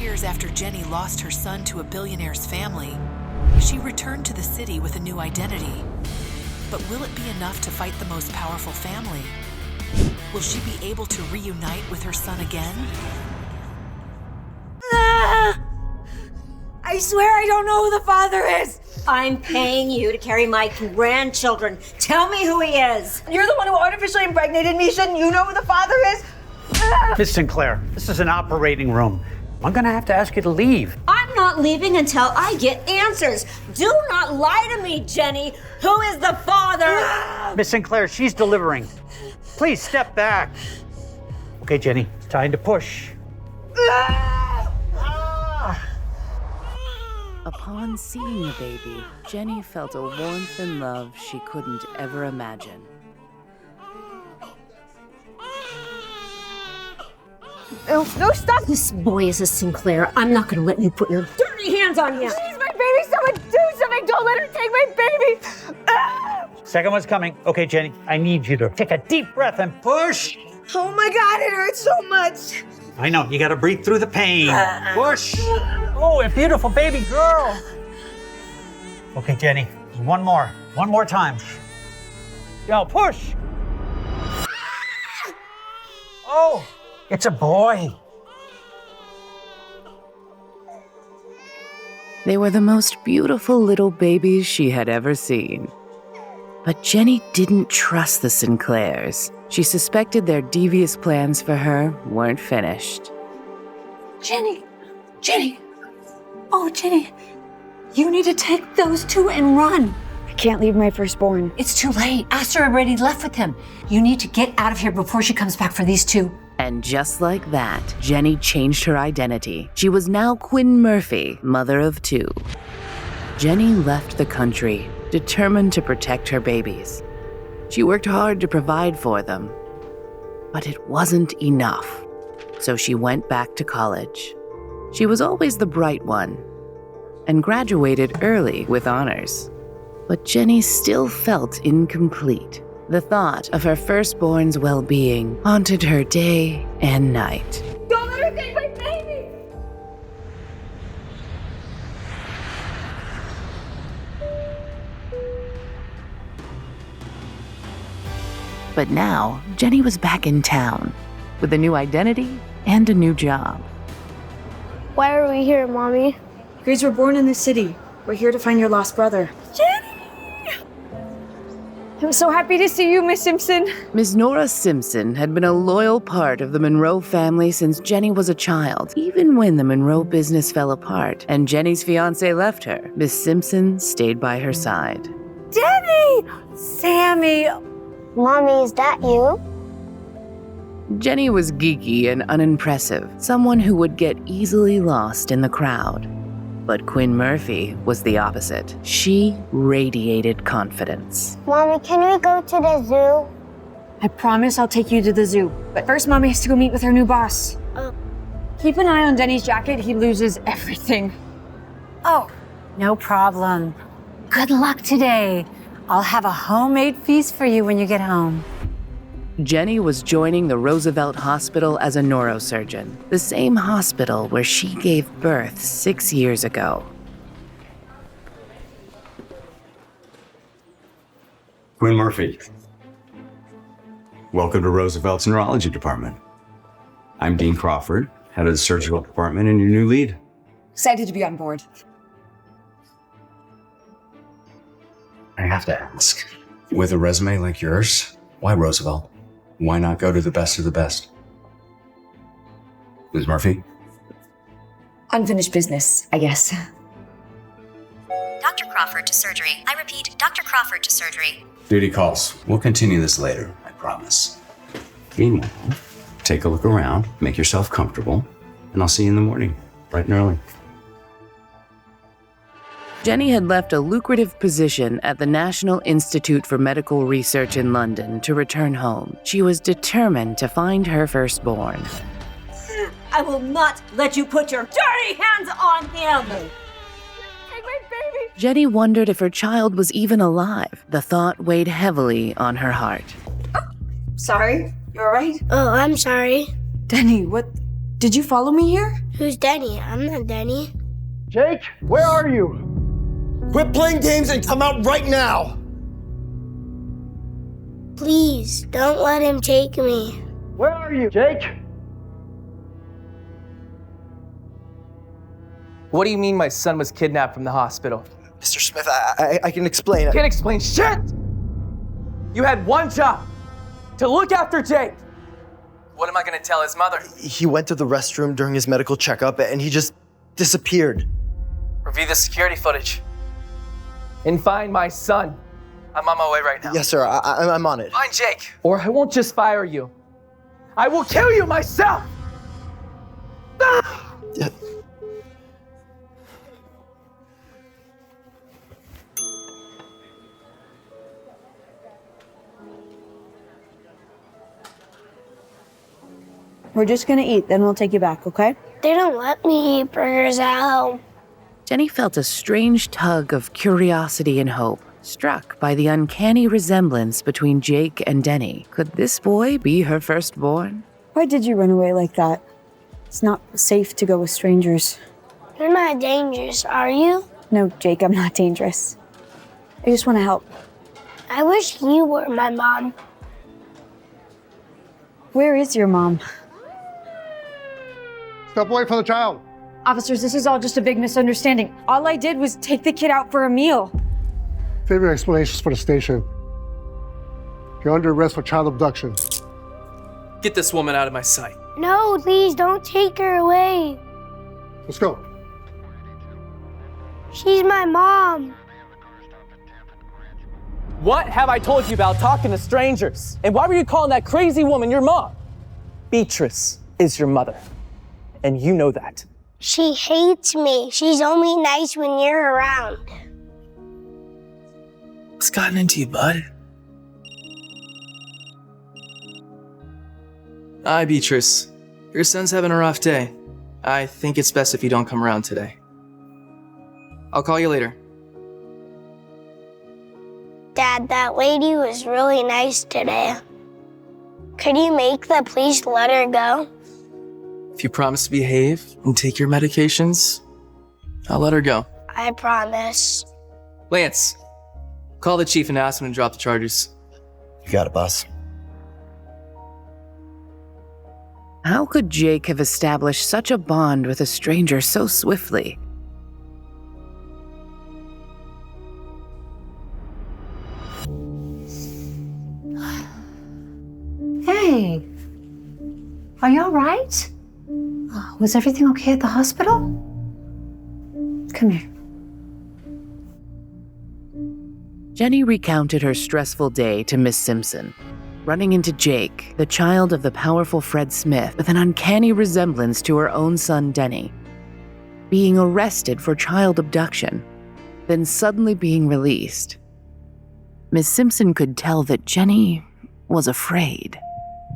years after Jenny lost her son to a billionaire's family, she returned to the city with a new identity. But will it be enough to fight the most powerful family? Will she be able to reunite with her son again? I swear I don't know who the father is! I'm paying you to carry my grandchildren. Tell me who he is. You're the one who artificially impregnated me. Shouldn't you know who the father is? Miss Sinclair, this is an operating room. I'm gonna have to ask you to leave. I'm not leaving until I get answers. Do not lie to me, Jenny. Who is the father? Miss Sinclair, she's delivering. Please step back. Okay, Jenny, time to push. Upon seeing the baby, Jenny felt a warmth and love she couldn't ever imagine. No, stop! This boy is a Sinclair. I'm not going to let you put your dirty hands on him. Please, my baby, someone do something! Don't let her take my baby! Second one's coming. Okay, Jenny, I need you to take a deep breath and push. Oh my God, it hurts so much! I know, you gotta breathe through the pain. Push. Oh, a beautiful baby girl. Okay, Jenny, one more time. Go, push. Oh, it's a boy. They were the most beautiful little babies she had ever seen. But Jenny didn't trust the Sinclairs. She suspected their devious plans for her weren't finished. Jenny! Oh, Jenny, you need to take those two and run. I can't leave my firstborn. It's too late. Aster already left with him. You need to get out of here before she comes back for these two. And just like that, Jenny changed her identity. She was now Quinn Murphy, mother of two. Jenny left the country, determined to protect her babies. She worked hard to provide for them, but it wasn't enough. So she went back to college. She was always the bright one and graduated early with honors. But Jenny still felt incomplete. The thought of her firstborn's well-being haunted her day and night. Don't let her take my baby! But now, Jenny was back in town with a new identity and a new job. Why are we here, Mommy? Grace were born in the city. We're here to find your lost brother. Jenny! I'm so happy to see you, Miss Simpson. Miss Nora Simpson had been a loyal part of the Monroe family since Jenny was a child. Even when the Monroe business fell apart and Jenny's fiancé left her, Miss Simpson stayed by her side. Jenny! Sammy! Mommy, is that you? Jenny was geeky and unimpressive, someone who would get easily lost in the crowd. But Quinn Murphy was the opposite. She radiated confidence. Mommy, can we go to the zoo? I promise I'll take you to the zoo. But first, Mommy has to go meet with her new boss. Keep an eye on Denny's jacket. He loses everything. Oh, no problem. Good luck today. I'll have a homemade feast for you when you get home. Jenny was joining the Roosevelt Hospital as a neurosurgeon, the same hospital where she gave birth 6 years ago. Quinn Murphy. Welcome to Roosevelt's neurology department. I'm Dean Crawford, head of the surgical department and your new lead. Excited to be on board. I have to ask, with a resume like yours, why Roosevelt? Why not go to the best of the best? Ms. Murphy? Unfinished business, I guess. Dr. Crawford to surgery. I repeat, Dr. Crawford to surgery. Duty calls. We'll continue this later, I promise. Meanwhile, take a look around, make yourself comfortable, and I'll see you in the morning, bright and early. Jenny had left a lucrative position at the National Institute for Medical Research in London to return home. She was determined to find her firstborn. I will not let you put your dirty hands on him. Take my baby! Jenny wondered if her child was even alive. The thought weighed heavily on her heart. Sorry, you all right? Oh, I'm sorry. Denny, what Did you follow me here? Who's Denny? I'm not Denny. Jake, where are you? Quit playing games and come out right now! Please, don't let him take me. Where are you, Jake? What do you mean my son was kidnapped from the hospital? Mr. Smith, I can explain. Can't explain shit! You had one job, to look after Jake. What am I gonna tell his mother? He went to the restroom during his medical checkup and he just disappeared. Review the security footage and find my son. I'm on my way right now. Yes, sir, I'm on it. Find Jake, or I won't just fire you. I will kill you myself! Yeah. We're just gonna eat, then we'll take you back, okay? They don't let me eat burgers at home. Jenny felt a strange tug of curiosity and hope, struck by the uncanny resemblance between Jake and Denny. Could this boy be her firstborn? Why did you run away like that? It's not safe to go with strangers. You're not dangerous, are you? No, Jake, I'm not dangerous. I just want to help. I wish you were my mom. Where is your mom? Step away from the child. Officers, this is all just a big misunderstanding. All I did was take the kid out for a meal. Save your explanations for the station. You're under arrest for child abduction. Get this woman out of my sight. No, please don't take her away. Let's go. She's my mom. What have I told you about talking to strangers? And why were you calling that crazy woman your mom? Beatrice is your mother, and you know that. She hates me. She's only nice when you're around. What's gotten into you, bud? Hi, Beatrice. Your son's having a rough day. I think it's best if you don't come around today. I'll call you later. Dad, that lady was really nice today. Could you make the police let her go? If you promise to behave and take your medications, I'll let her go. I promise. Lance, call the chief and ask him to drop the charges. You got it, boss. How could Jake have established such a bond with a stranger so swiftly? Hey, are you all right? Was everything okay at the hospital? Come here. Jenny recounted her stressful day to Miss Simpson, running into Jake, the child of the powerful Fred Smith, with an uncanny resemblance to her own son Denny, being arrested for child abduction, then suddenly being released. Miss Simpson could tell that Jenny was afraid.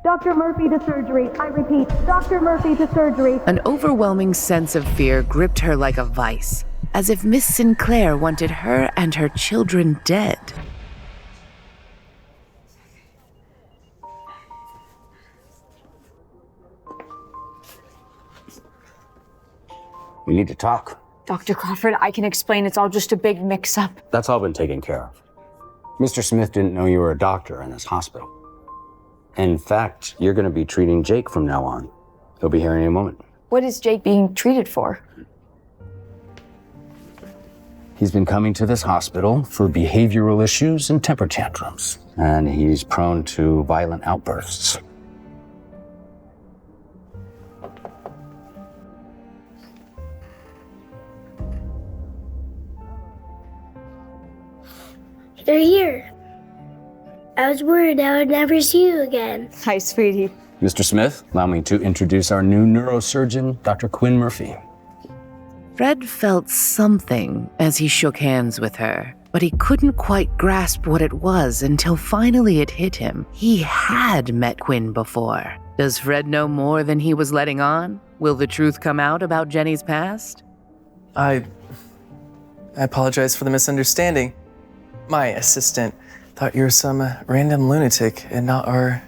Dr. Murphy to surgery. I repeat, Dr. Murphy to surgery. An overwhelming sense of fear gripped her like a vice, as if Miss Sinclair wanted her and her children dead. We need to talk. Dr. Crawford, I can explain. It's all just a big mix-up. That's all been taken care of. Mr. Smith didn't know you were a doctor in this hospital. In fact, you're going to be treating Jake from now on. He'll be here any moment. What is Jake being treated for? He's been coming to this hospital for behavioral issues and temper tantrums, and he's prone to violent outbursts. You're here. I was worried I would never see you again. Hi, sweetie. Mr. Smith, allow me to introduce our new neurosurgeon, Dr. Quinn Murphy. Fred felt something as he shook hands with her, but he couldn't quite grasp what it was until finally it hit him. He had met Quinn before. Does Fred know more than he was letting on? Will the truth come out about Jenny's past? I apologize for the misunderstanding. My assistant thought you were some random lunatic and not our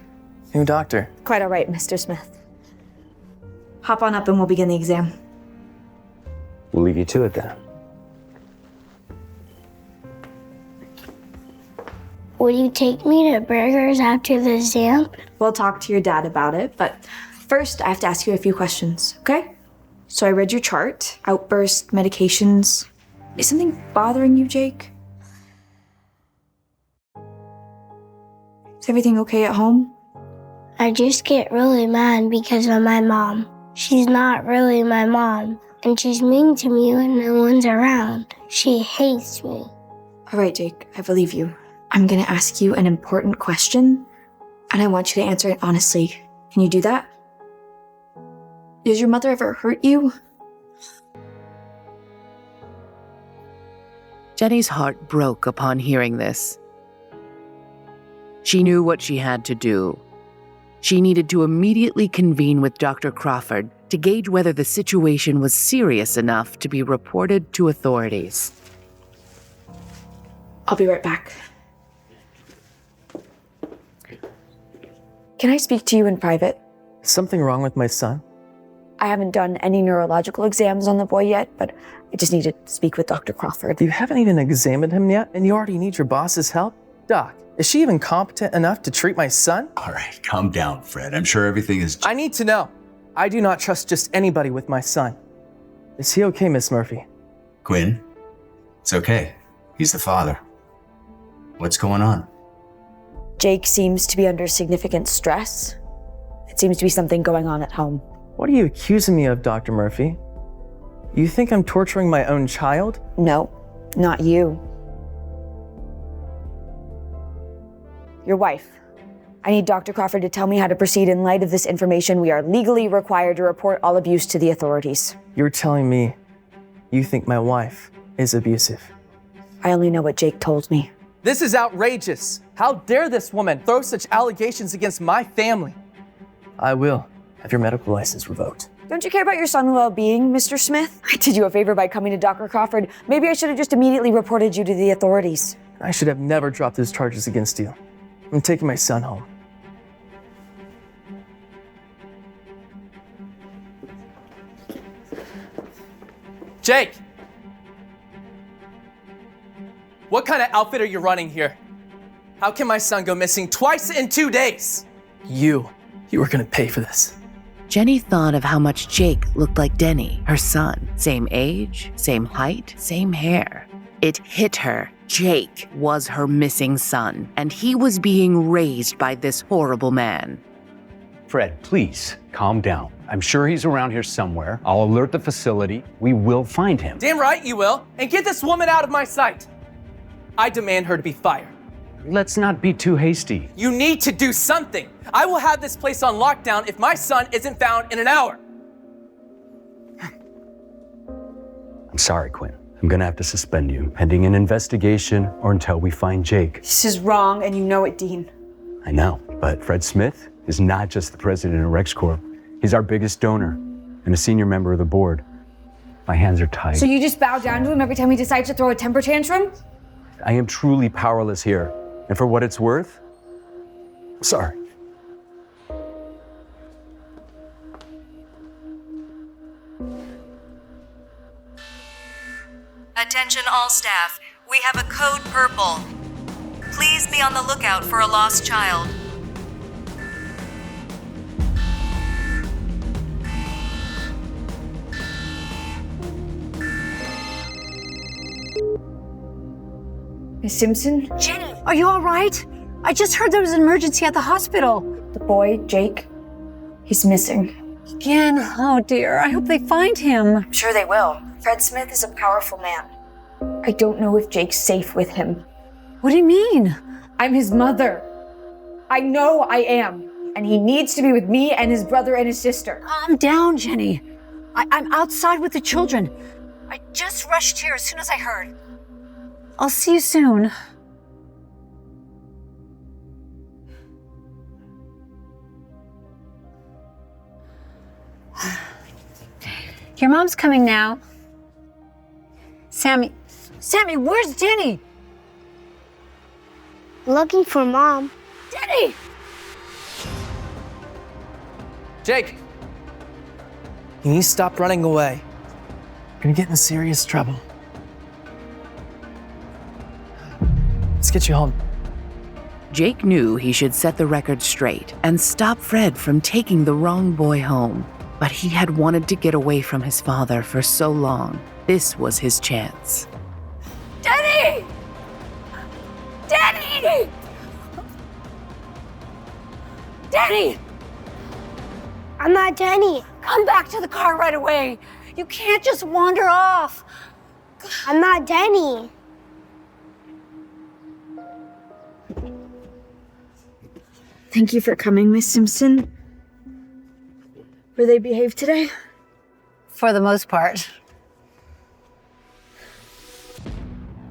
new doctor. Quite all right, Mr. Smith. Hop on up and we'll begin the exam. We'll leave you to it then. Will you take me to Burgers after the exam? We'll talk to your dad about it, but first I have to ask you a few questions, okay? So I read your chart, outburst, medications. Is something bothering you, Jake? Is everything okay at home? I just get really mad because of my mom. She's not really my mom, and she's mean to me when no one's around. She hates me. All right, Jake, I believe you. I'm gonna ask you an important question, and I want you to answer it honestly. Can you do that? Does your mother ever hurt you? Jenny's heart broke upon hearing this. She knew what she had to do. She needed to immediately convene with Dr. Crawford to gauge whether the situation was serious enough to be reported to authorities. I'll be right back. Can I speak to you in private? Is something wrong with my son? I haven't done any neurological exams on the boy yet, but I just need to speak with Dr. Crawford. You haven't even examined him yet, and you already need your boss's help? Doc, is she even competent enough to treat my son? All right, calm down, Fred. I'm sure everything is... I need to know. I do not trust just anybody with my son. Is he okay, Miss Murphy? Quinn, it's okay. He's the father. What's going on? Jake seems to be under significant stress. It seems to be something going on at home. What are you accusing me of, Dr. Murphy? You think I'm torturing my own child? No, not you. Your wife. I need Dr. Crawford to tell me how to proceed in light of this information. We are legally required to report all abuse to the authorities. You're telling me you think my wife is abusive? I only know what Jake told me. This is outrageous. How dare this woman throw such allegations against my family? I will have your medical license revoked. Don't you care about your son's well-being, Mr. Smith? I did you a favor by coming to Dr. Crawford. Maybe I should have just immediately reported you to the authorities. I should have never dropped those charges against you. I'm taking my son home. Jake! What kind of outfit are you running here? How can my son go missing twice in 2 days? You were gonna pay for this. Jenny thought of how much Jake looked like Denny, her son. Same age, same height, same hair. It hit her. Jake was her missing son, and he was being raised by this horrible man. Fred, please, calm down. I'm sure he's around here somewhere. I'll alert the facility. We will find him. Damn right you will. And get this woman out of my sight. I demand her to be fired. Let's not be too hasty. You need to do something. I will have this place on lockdown if my son isn't found in an hour. I'm sorry, Quinn. I'm gonna have to suspend you, pending an investigation or until we find Jake. This is wrong, and you know it, Dean. I know, but Fred Smith is not just the president of RexCorp. He's our biggest donor and a senior member of the board. My hands are tied. So you just bow down to him every time he decides to throw a temper tantrum? I am truly powerless here. And for what it's worth, I'm sorry. Attention all staff. We have a code purple. Please be on the lookout for a lost child. Miss Simpson? Jenny, are you all right? I just heard there was an emergency at the hospital. The boy, Jake, he's missing. Again? Oh dear, I hope they find him. I'm sure they will. Fred Smith is a powerful man. I don't know if Jake's safe with him. What do you mean? I'm his mother. I know I am. And he needs to be with me and his brother and his sister. Calm down, Jenny. I'm outside with the children. I just rushed here as soon as I heard. I'll see you soon. Your mom's coming now. Sammy, where's Jenny? Looking for Mom. Jenny! Jake! You need to stop running away. You're gonna get in serious trouble. Let's get you home. Jake knew he should set the record straight and stop Fred from taking the wrong boy home. But he had wanted to get away from his father for so long. This was his chance. Denny! Denny! Denny! I'm not Denny. Come back to the car right away. You can't just wander off. I'm not Denny. Thank you for coming, Miss Simpson. Were they behaved today? For the most part.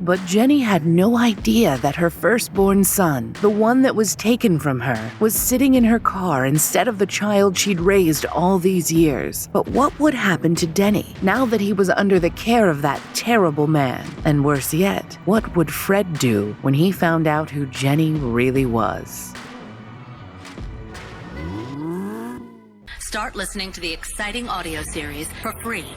But Jenny had no idea that her firstborn son, the one that was taken from her, was sitting in her car instead of the child she'd raised all these years. But what would happen to Denny now that he was under the care of that terrible man? And worse yet, what would Fred do when he found out who Jenny really was? Start listening to the exciting audio series for free